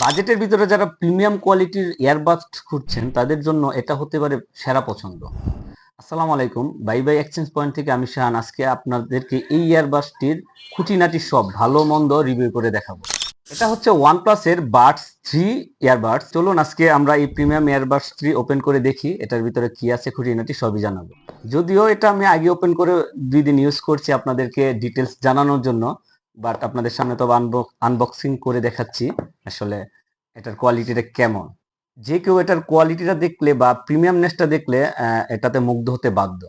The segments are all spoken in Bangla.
বাজেটের ভিতরে যারা প্রিমিয়াম কোয়ালিটির ইয়ারবাডস খুঁজছেন তাদের জন্য এটা হতে পারে সেরা পছন্দ। আসসালামু আলাইকুম, বাই বাই এক্সচেঞ্জ পয়েন্ট থেকে আমি শাহান আজকে আপনাদেরকে এই ইয়ারবাডসটির খুঁটিনাটি সব ভালো মন্দ রিভিউ করে দেখাবো। এটা হচ্ছে OnePlus এর বাডস 3 ইয়ারবাডস। চলুন আজকে আমরা এই প্রিমিয়াম ইয়ারবাডস 3 ওপেন করে দেখি এটার ভিতরে কি আছে, খুঁটিনাটি সবই জানাবো। যদিও এটা আমি আগে ওপেন করে 2 দিন ইউজ করছি আপনাদেরকে ডিটেলস জানানোর জন্য, বাট আপনাদের সামনে তো আনবক্সিং করে দেখাচ্ছি আসলে এটার কোয়ালিটিটা কেমন। যে কেউ এটার কোয়ালিটিটা দেখলে বা প্রিমিয়ামনেসটা দেখলে এটাতে মুগ্ধ হতে বাধ্য।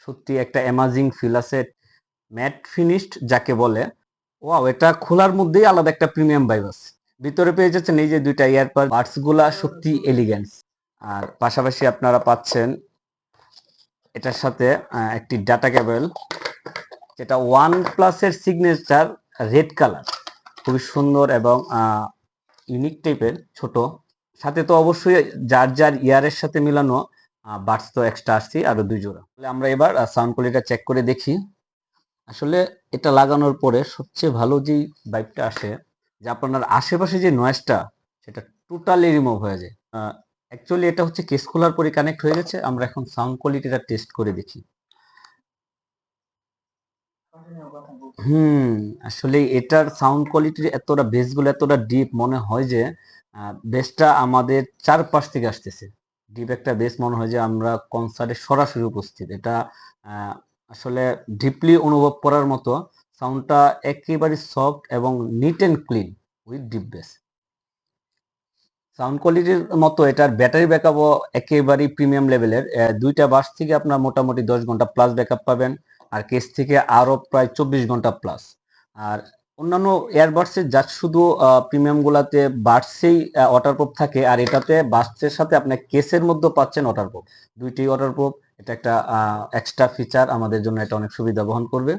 সত্যি একটা অ্যামাজিং ফিল আছে, ম্যাট ফিনিশড যাকে বলে। ওয়াও, এটা খোলার মধ্যেই আলাদা একটা প্রিমিয়াম ভাইব আছে। ভিতরে পেয়ে যাচ্ছেন এই যে দুইটা ইয়ারবাড, বাডস গুলা সত্যি এলিগেন্স। আর পাশাপাশি আপনারা পাচ্ছেন এটার সাথে একটি ডাটা কেবল, যেটা OnePlus এর সিগনেচার রেড কালার, খুবই সুন্দর এবং ইউনিক টাইপের, ছোট। সাথে তো অবশ্যই যার যার ইয়ারের সাথে মিলানো বাডস তো এক্সট্রা আসছে আরো 2 জোড়া। তাহলে আমরা এবার সাউন্ড কোয়ালিটিটা চেক করে দেখি। আসলে এটা লাগানোর পরে সবচেয়ে ভালো যেই ভাইবটা আসে যে আপনার আশেপাশে যে নয়েজটা সেটা টোটালি রিমুভ হয়ে যায়। অ্যাকচুয়ালি এটা হচ্ছে কেস খোলার পরে কানেক্ট হয়ে গেছে। আমরা এখন সাউন্ড কোয়ালিটিটা টেস্ট করে দেখি। হুম, আসলে এটার সাউন্ড কোয়ালিটি এতটা, বেসগুলো এতটা ডিপ, মনে হয় যে বেসটা আমাদের চারপাশ থেকে আসতেছে। ডিপ একটা বেস, মনে হয় যে আমরা কনসার্টে সরাসরি উপস্থিত। এটা আহ, আসলে ডিপলি অনুভব করার মতো। সাউন্ডটা একেবারে সফট এবং neat and clean with deep bass. Sound কোয়ালিটির মতো এটার ব্যাটারি ব্যাকআপও একেবারেই প্রিমিয়াম লেভেলের। দুইটা বাস থেকে আপনার মোটামুটি 10 ঘন্টা প্লাস ব্যাকআপ পাবেন, আর কেস থেকে আরো প্রায় 24 ঘন্টা প্লাস। আর অন্যান্য এয়ারবাডসের যা শুধু প্রিমিয়াম গুলাতে বাডসেই ওয়াটারপ্রুফ থাকে, আর এটাতে বাডসের সাথে আপনি কেসের মধ্যে পাচ্ছেন ওয়াটারপ্রুফ, দুইটি ওয়াটারপ্রুফ। এটা একটা এক্সট্রা ফিচার, আমাদের জন্য এটা অনেক সুবিধা বহন করবে।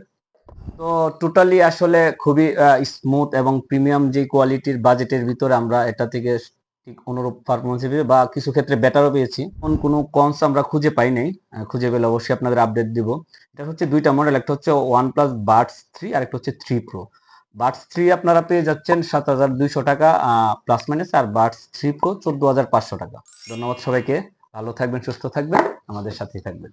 তো টোটালি আসলে খুবই স্মুথ এবং প্রিমিয়াম যে কোয়ালিটির বাজেটের ভিতরে আমরা এটা থেকে ঠিক অনুরূপ পারফরমেন্স বা কিছু ক্ষেত্রে বেটারও পেয়েছি। কোনো কনস আমরা খুঁজে পাই নাই। খুঁজে পেলে অবশ্যই আপনাদের আপডেট দিব। এটা হচ্ছে দুইটা মডেল, একটা হচ্ছে OnePlus বাডস 3 আর একটা হচ্ছে 3 Pro। বাডস 3 আপনারা পেয়ে যাচ্ছেন 7,200 টাকা প্লাস মাইনাস, আর বাডস 3 Pro 14,500 টাকা। ধন্যবাদ সবাইকে, ভালো থাকবেন, সুস্থ থাকবেন, আমাদের সাথেই থাকবেন।